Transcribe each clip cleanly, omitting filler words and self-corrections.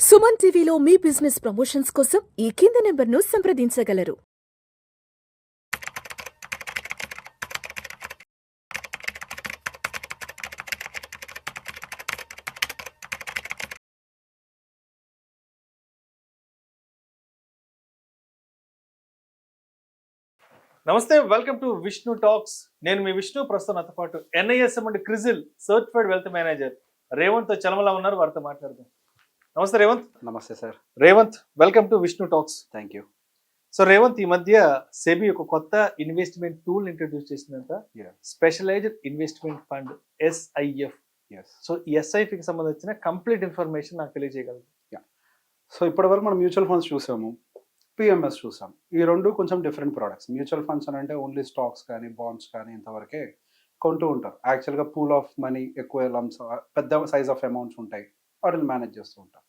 సుమన్ టీవీలో మీ business promotions కోసం ఈ కింది నెంబర్ను సంప్రదించగలరు. నమస్తే, వెల్కమ్ టు విష్ణు టాక్స్. నేను మీ విష్ణు. ప్రస్తుతం నాతో పాటు NISM and CRISIL certified wealth manager Revanth Chalamala ఉన్నారు. వారితో మాట్లాడదాం. నమస్తే రేవంత్. నమస్తే sir. Revanth, welcome to Vishnu talks. Thank you. So Revanth, ఈ మధ్య సెబీ ఒక కొత్త ఇన్వెస్ట్మెంట్ టూల్ ఇంట్రడ్యూస్ చేసిందంట, specialised investment fund SIF. So ఈ SIFకి సంబంధించిన కంప్లీట్ ఇన్ఫర్మేషన్ నాకు తెలియజేయగలరు? సో ఇప్పటివరకు మనం మ్యూచువల్ ఫండ్స్ చూసాము, PMS చూసాం. ఈ రెండు కొంచెం డిఫరెంట్ ప్రోడక్ట్స్. మ్యూచువల్ ఫండ్స్ అని అంటే ఓన్లీ స్టాక్స్ కానీ బాండ్స్ కానీ ఇంతవరకే కొంటూ ఉంటారు. యాక్చువల్గా పూల్ ఆఫ్ మనీ, ఎక్కువ లమ్స్, పెద్ద సైజ్ ఆఫ్ అమౌంట్స్ ఉంటాయి, వాటిని మేనేజ్ చేస్తూ ఉంటారు.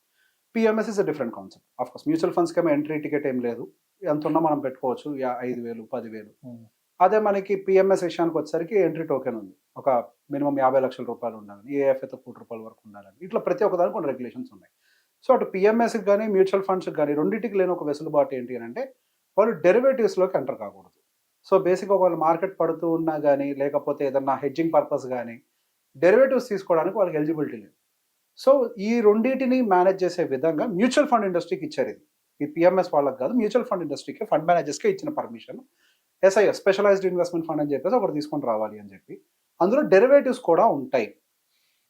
PMS is a different concept. Of course mutual ఫండ్స్కి ఏమో ఎంట్రీ టికెట్ ఏం లేదు, ఎంత ఉన్నా మనం పెట్టుకోవచ్చు, 5,000 10,000. అదే మనకి PMS విషయానికి వచ్చేసరికి ఎంట్రీ టోకెన్ ఉంది, ఒక మినిమం 50 లక్షల రూపాయలు ఉండాలని, AIF అయితే ₹1,00,00,000 వరకు ఉండాలని. ఇట్లా ప్రతి ఒక్కదానికి కొన్ని రెగ్యులేషన్స్ ఉన్నాయి. సో అటు PMSకి కానీ మ్యూచువల్ ఫండ్స్కి కానీ రెండింటికి లేని ఒక వెసులుబాటు ఏంటి అని అంటే వాళ్ళు డెరివేటివ్స్లోకి ఎంటర్ కాకూడదు. సో బేసిక్గా వాళ్ళు మార్కెట్ పడుతూ ఉన్నా కానీ, లేకపోతే ఏదన్నా హెడ్జింగ్ పర్పస్ కానీ డెరివేటివ్స్ తీసుకోవడానికి వాళ్ళకి ఎలిజిబిలిటీ లేదు. సో ఈ రెండింటిని మేనేజ్ చేసే విధంగా మ్యూచువల్ ఫండ్ ఇండస్ట్రీకి ఇచ్చారు. ఈ PMS వాళ్ళకి కాదు, మ్యూచువల్ ఫండ్ ఇండస్ట్రీకి, ఫండ్ మేనేజర్స్కి ఇచ్చిన permission. SIF, specialised investment fund అని చెప్పేసి ఒకటి తీసుకొని రావాలి అని చెప్పి. అందులో డెరివేటివ్స్ కూడా ఉంటాయి.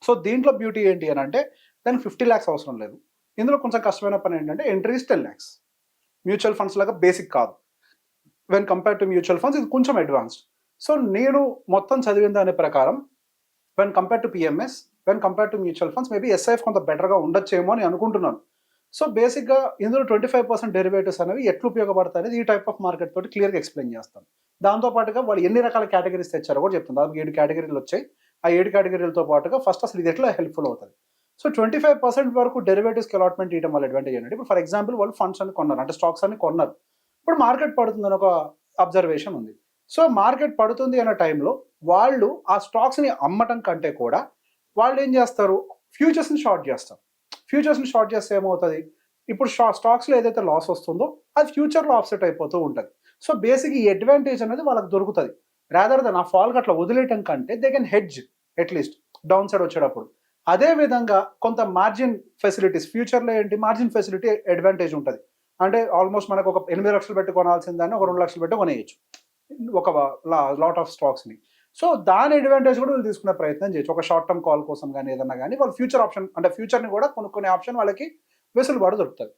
సో దీంట్లో బ్యూటీ ఏంటి అని అంటే దానికి 50 lakhs అవసరం లేదు. ఇందులో కొంచెం కష్టమైన పని ఏంటంటే ఎంట్రీస్ 10 lakhs. మ్యూచువల్ ఫండ్స్ లాగా బేసిక్ కాదు. When compare to mutual funds ఇది కొంచెం అడ్వాన్స్డ్. సో నేను మొత్తం చదివిన దాని ప్రకారం when compare to PMS, when compare to mutual funds maybe SIF కొంత బెటర్గా ఉండొచ్చేమో అని అనుకుంటున్నాను. సో బేసిక్గా ఇందులో 25% డెరివేటివ్స్ అనేవి ఎట్లు ఉపయోగపడతాయి అనేది ఈ టైప్ ఆఫ్ మార్కెట్ తోటి క్లియర్గా ఎక్స్ప్లెయిన్ చేస్తాను. దాంతోపాటుగా వాళ్ళు ఎన్ని రకాల కేటగిరీస్ తెచ్చారో కూడా చెప్తాను. దానికి 7 కేటగిరీలు వచ్చాయి. ఆ 7 కేటగిరీలతో పాటుగా ఫస్ట్ అసలు ఇది ఎట్లా హెల్ప్ఫుల్ అవుతుంది. సో 25% వరకు డెరివేటివ్స్కి అలాట్మెంట్ ఇవ్వడం వల్ల అడ్వాంటేజ్ ఏంటంటే, ఇప్పుడు ఫర్ ఎగ్జాంపుల్ వాళ్ళు ఫండ్స్ అన్ని కొన్నారు, అంటే స్టాక్స్ అన్ని కొన్నారు. ఇప్పుడు మార్కెట్ పడుతుందని ఒక అబ్జర్వేషన్ ఉంది. సో మార్కెట్ పడుతుంది అనే టైంలో వాళ్ళు ఆ స్టాక్స్ని అమ్మటం కంటే కూడా వాళ్ళు ఏం చేస్తారు, ఫ్యూచర్స్ని షార్ట్ చేస్తారు. ఫ్యూచర్స్ని షార్ట్ చేస్తే ఏమవుతుంది, ఇప్పుడు స్టాక్స్లో ఏదైతే లాస్ వస్తుందో అది ఫ్యూచర్లో ఆఫ్సెట్ అయిపోతూ ఉంటుంది. సో బేసిక్ ఈ అడ్వాంటేజ్ అనేది వాళ్ళకి దొరుకుతుంది. రాదర్ దెన్ ఆ ఫాల్కి అట్లా వదిలేయటం కంటే they can hedge at least down side వచ్చేటప్పుడు. అదే విధంగా కొంత మార్జిన్ ఫెసిలిటీస్, ఫ్యూచర్లో ఏంటి మార్జిన్ ఫెసిలిటీ అడ్వాంటేజ్ ఉంటుంది. అంటే ఆల్మోస్ట్ మనకు ఒక 8 లక్షలు పెట్టి కొనాల్సిన దాన్ని ఒక 2 లక్షలు పెట్టి కొనేయచ్చు ఒక లాట్ ఆఫ్ స్టాక్స్ని. సో దాని అడ్వాంటేజ్ కూడా వీళ్ళు తీసుకునే ప్రయత్నం చేయొచ్చు. ఒక షార్ట్ టర్మ్ కాల్ కోసం కానీ ఏదన్నా కానీ వాళ్ళు ఫ్యూచర్ ఆప్షన్, అంటే ఫ్యూచర్ని కూడా కొనుక్కునే ఆప్షన్ వాళ్ళకి వెసులుబాటు దొరుకుతుంది.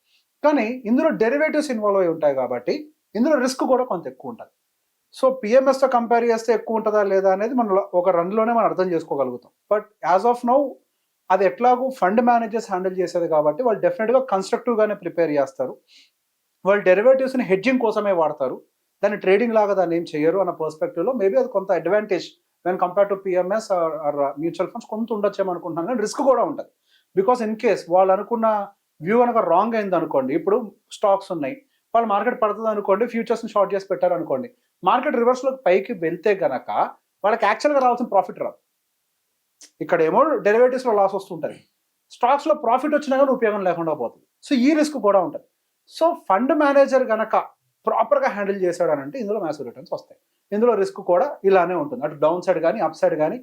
కానీ ఇందులో డెరివేటివ్స్ ఇన్వాల్వ్ అయి ఉంటాయి కాబట్టి ఇందులో రిస్క్ కూడా కొంత ఎక్కువ ఉంటుంది. సో PMSతో కంపేర్ చేస్తే ఎక్కువ ఉంటుందా లేదా అనేది మనం ఒక రన్లోనే మనం అర్థం చేసుకోగలుగుతాం. బట్ యాజ్ ఆఫ్ నౌ అది ఎట్లాగూ ఫండ్ మేనేజర్స్ హ్యాండిల్ చేసేది కాబట్టి వాళ్ళు డెఫినెట్గా కన్స్ట్రక్టివ్గానే ప్రిపేర్ చేస్తారు. వాళ్ళు డెరివేటివ్స్ని హెడ్జింగ్ కోసమే వాడతారు, దాన్ని ట్రేడింగ్ లాగా దాన్ని ఏం చేయరు అన్న పర్స్పెక్టివ్లో మేబీ అది కొంత advantage when compare to PMS or mutual funds కొంత ఉండొచ్చేమో అనుకుంటున్నాను. కానీ రిస్క్ కూడా ఉంటుంది. బికాస్ ఇన్ కేస్ వాళ్ళు అనుకున్న వ్యూ కనుక రాంగ్ అయింది అనుకోండి, ఇప్పుడు స్టాక్స్ ఉన్నాయి, వాళ్ళు మార్కెట్ పడుతుంది అనుకోండి, ఫ్యూచర్స్ని షార్ట్ చేసి పెట్టారు అనుకోండి, మార్కెట్ రివర్స్లోకి పైకి వెళ్తే గనక వాళ్ళకి యాక్చువల్గా రావాల్సిన ప్రాఫిట్ రాదు. ఇక్కడ ఏమో డెరివేటివ్స్లో లాస్ వస్తుంటుంది, స్టాక్స్లో ప్రాఫిట్ వచ్చినా కానీ ఉపయోగం లేకుండా పోతుంది. సో ఈ రిస్క్ కూడా ఉంటుంది. సో ఫండ్ మేనేజర్ కనుక ప్రాపర్గా హ్యాండిల్ చేశాడు అని అంటే ఇందులో మ్యాసివ్ రిటర్న్స్ వస్తాయి. ఇందులో రిస్క్ కూడా ఇలానే ఉంటుంది, అటు డౌన్ సైడ్ కానీ అప్ సైడ్ కానీ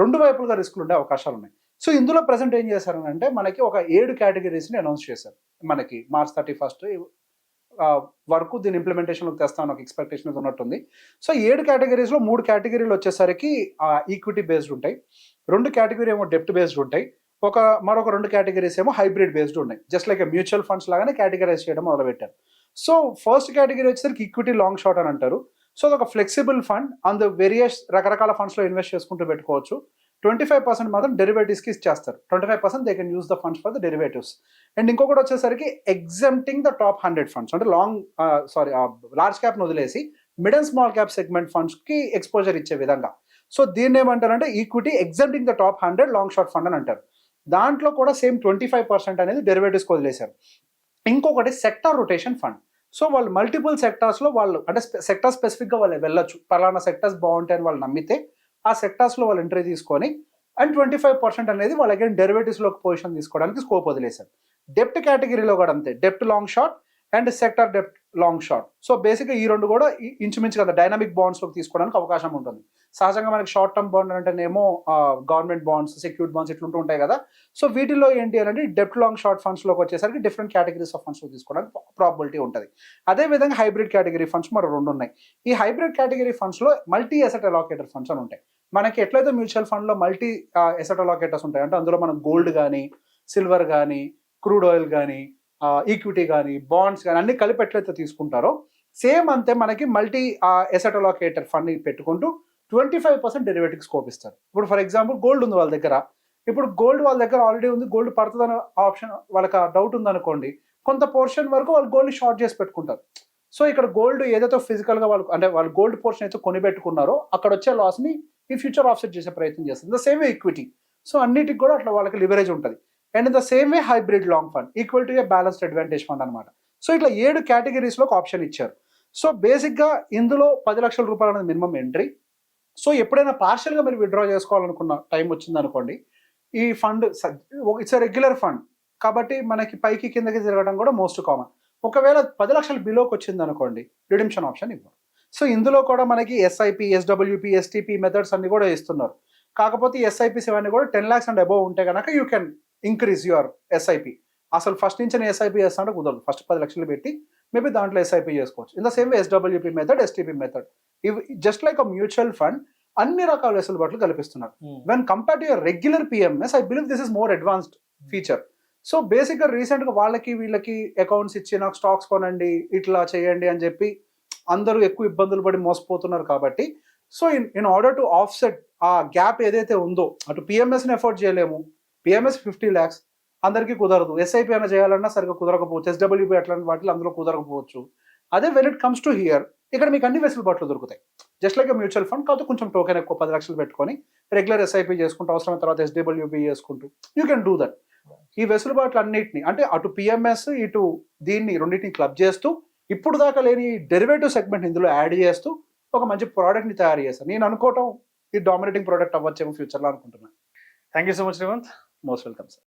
రెండు వైపులుగా రిస్కులు ఉండే అవకాశాలు ఉన్నాయి. సో ఇందులో ప్రజెంట్ ఏం చేశారని అంటే మనకి ఒక 7 కేటగిరీస్ని అనౌన్స్ చేశారు. మనకి March 31 వరకు దీని ఇంప్లిమెంటేషన్లోకి తెస్తామని ఒక ఎక్స్పెక్టేషన్ ఉన్నట్టుంది. సో 7 కేటగిరీస్లో 3 కేటగిరీలు వచ్చేసరికి ఈక్విటీ బేస్డ్ ఉంటాయి, 2 కేటగిరీ ఏమో డెప్ట్ బేస్డ్ ఉంటాయి, మరొక 2 కేటగిరీస్ ఏమో హైబ్రిడ్ బేస్డ్ ఉన్నాయి. జస్ట్ లైక్ మ్యూచువల్ ఫండ్స్ లాగానే కేటగిరైజ్ చేయడం మొదలుపెట్టారు. సో ఫస్ట్ కేటగిరీ వచ్చేసరికి ఈక్విటీ లాంగ్ షార్ట్ అని అంటారు. సో అది ఒక ఫ్లెక్సిబుల్ ఫండ్, అండ్ వేరియస్ రకరకాల ఫండ్స్లో ఇన్వెస్ట్ చేసుకుంటూ పెట్టుకోవచ్చు. 25% మాత్రం డెరివేటివ్స్కి ఇచ్చేస్తారు. 25% they can use the funds for the derivatives. And ఇంకొకటి వచ్చేసరికి ఎగ్జెంప్టింగ్ ద టాప్ 100 ఫండ్స్, అంటే లార్జ్ క్యాప్ను వదిలేసి mid and small cap segment ఫండ్స్కి ఎక్స్పోజర్ ఇచ్చే విధంగా. సో దీన్ని ఏమంటారంటే equity exempting the top 100 long short fund అని అంటారు. దాంట్లో కూడా సేమ్ 25% అనేది డెరివేటివ్స్కి వదిలేశారు. ఇంకొకటి సెక్టార్ రొటేషన్ ఫండ్. సో వాళ్ళు మల్టిపుల్ సెక్టార్స్లో వాళ్ళు, అంటే సెక్టార్ స్పెసిఫిక్గా వాళ్ళు వెళ్ళొచ్చు, పలానా సెక్టార్స్ బాగుంటాయని వాళ్ళు నమ్మితే ఆ సెక్టార్స్లో వాళ్ళు ఎంట్రీ తీసుకొని అండ్ 25% అనేది వాళ్ళు అగైన్ డెరివేటివ్స్లోకి పొజిషన్ తీసుకోవడానికి స్కోప్ వదిలేశారు. డెప్ట్ కేటగిరీలో కూడా అంతే, డెప్ట్ long short and sector డెప్ట్ long short. So బేసిక్గా ఈ రెండు కూడా ఇంచుమించు కదా డైనమిక్ బాండ్స్లోకి తీసుకోవడానికి అవకాశం ఉంటుంది. సహజంగా మనకి షార్ట్ టర్మ్ బాండ్ అంటేనేమో గవర్నమెంట్ బాండ్స్, సెక్యూర్డ్ బాండ్స్ ఇట్లుంటూ ఉంటాయి కదా. సో వీటిలో ఏంటి అంటే డెప్ట్ లాంగ్ షార్ట్ ఫండ్స్లోకి వచ్చేసరికి డిఫరెంట్ కేటగిరీస్ ఆఫ్ ఫండ్స్లో తీసుకోవడానికి ప్రాబిలిటీ ఉంటుంది. అదేవిధంగా హైబ్రిడ్ కేటగిరీ ఫండ్స్ మరో రెండు ఉన్నాయి. ఈ హైబ్రిడ్ కేటగిరీ ఫండ్స్లో మల్టీ అసెట్ అలోకేటర్ ఫండ్స్ అని ఉంటాయి. మనకి ఎట్లయితే మ్యూచువల్ ఫండ్లో మల్టీ అసెట్ అలోకేటర్స్ ఉంటాయి అంటే అందులో మనం గోల్డ్ కానీ, సిల్వర్ కానీ, క్రూడ్ ఆయిల్ కానీ, ఈక్విటీ కానీ, బాండ్స్ కానీ అన్ని కలిపి ఎట్లయితే తీసుకుంటారో సేమ్ అంతే మనకి మల్టీ అసెట్ అలోకేటర్ ఫండ్ పెట్టుకుంటూ 25% డెరివేటివ్ స్కోప్ ఇస్తారు. ఇప్పుడు ఫర్ ఎగ్జాంపుల్ గోల్డ్ ఉంది వాళ్ళ దగ్గర, ఇప్పుడు గోల్డ్ వాళ్ళ దగ్గర ఆల్రెడీ ఉంది, గోల్డ్ పడుతుందన్న ఆప్షన్ వాళ్ళకి డౌట్ ఉందనుకోండి, కొంత పోర్షన్ వరకు వాళ్ళు గోల్డ్ షార్ట్ చేసి పెట్టుకుంటారు. సో ఇక్కడ గోల్డ్ ఏదైతే ఫిజికల్గా వాళ్ళు అంటే వాళ్ళు గోల్డ్ పోర్షన్ అయితే కొని పెట్టుకున్నారో అక్కడ వచ్చే లాస్ని ఈ ఫ్యూచర్ ఆఫ్సెట్ చేసే ప్రయత్నం చేస్తుంది. The same way equity. So అన్నిటికి కూడా అట్లా వాళ్ళకి లివరేజ్ ఉంటుంది. And the same way hybrid long fund equal to A balanced advantage fund అనమాట. సో ఇట్లా 7 కేటగిరీస్లో ఒక ఆప్షన్ ఇచ్చారు. సో బేసిక్గా ఇందులో 10 లక్షల రూపాయలు అనేది మినిమం ఎంట్రీ. సో ఎప్పుడైనా పార్షియల్గా మీరు విత్డ్రా చేసుకోవాలనుకున్న టైం వచ్చింది అనుకోండి, ఈ fund it's a regular fund కాబట్టి మనకి పైకి కిందకి తిరగడం కూడా మోస్ట్ కామన్. ఒకవేళ 10 లక్షలు బిలోకి వచ్చింది అనుకోండి, రిడెంప్షన్ ఆప్షన్ ఇవ్వరు. సో ఇందులో కూడా మనకి ఎస్ఐపి, ఎస్డబ్ల్యూపి, ఎస్టీపీ మెథడ్స్ అన్ని కూడా ఇస్తున్నారు. కాకపోతే ఎస్ఐపిస్ ఇవన్నీ కూడా 10 lakhs అండ్ అబోవ్ ఉంటే కనుక you can increase your SIP. అసలు ఫస్ట్ నుంచి ఎస్ఐపి చేస్తా అంటే కుదరదు. ఫస్ట్ 10 లక్షలు పెట్టి మేబీ దాంట్లో ఎస్ఐపి చేసుకోవచ్చు. In the same way SWP method, STP method, ఇవి just like a mutual fund అన్ని రకాల వెసులుబాట్లు కల్పిస్తున్నారు. When compare to your regular PMS I believe this is more advanced feature. So బేసిక్గా రీసెంట్గా వాళ్ళకి వీళ్ళకి అకౌంట్స్ ఇచ్చి నాకు స్టాక్స్ కొనండి, ఇట్లా చేయండి అని చెప్పి అందరూ ఎక్కువ ఇబ్బందులు పడి మోసపోతున్నారు కాబట్టి so in order to offset ఆ గ్యాప్ ఏదైతే ఉందో, అటు పిఎంఎస్ని ఎఫోర్డ్ చేయలేము, పిఎంఎస్ 50 lakhs అందరికీ కుదరదు, ఎస్ఐపి అయినా చేయాలన్నా సరిగ్గా కుదరకపోవచ్చు, ఎస్డబ్ల్యూపీ అట్లాంటి వాటిలో అందులో కుదరకపోవచ్చు. అదే when it comes to hear ఇక్కడ మీకు అన్ని వెసులుబాట్లు దొరుకుతాయి. జస్ట్ లైక్ మ్యూచువల్ ఫండ్ కాదు, కొంచెం టోకెన్ ఎక్కువ 10 లక్షలు పెట్టుకొని రెగ్యులర్ ఎస్ఐపి చేసుకుంటూ అవసరమైన తర్వాత ఎస్డబ్ల్యూపీ చేసుకుంటూ యూ కెన్ డూ దట్. ఈ వెసులుబాట్లు అన్నింటినీ అంటే అటు పిఎంఎస్ ఇటు దీన్ని రెండింటిని క్లబ్ చేస్తూ ఇప్పుడు దాకా లేని డెరివేటివ్ సెగ్మెంట్ ఇందులో యాడ్ చేస్తూ ఒక మంచి ప్రోడక్ట్ని తయారు చేస్తాను. నేను అనుకోవటం ఈ డామినేటింగ్ ప్రోడక్ట్ అవ్వచ్చేమో ఫ్యూచర్లో అనుకుంటున్నాను. Thank you so much Revanth. Most welcome sir.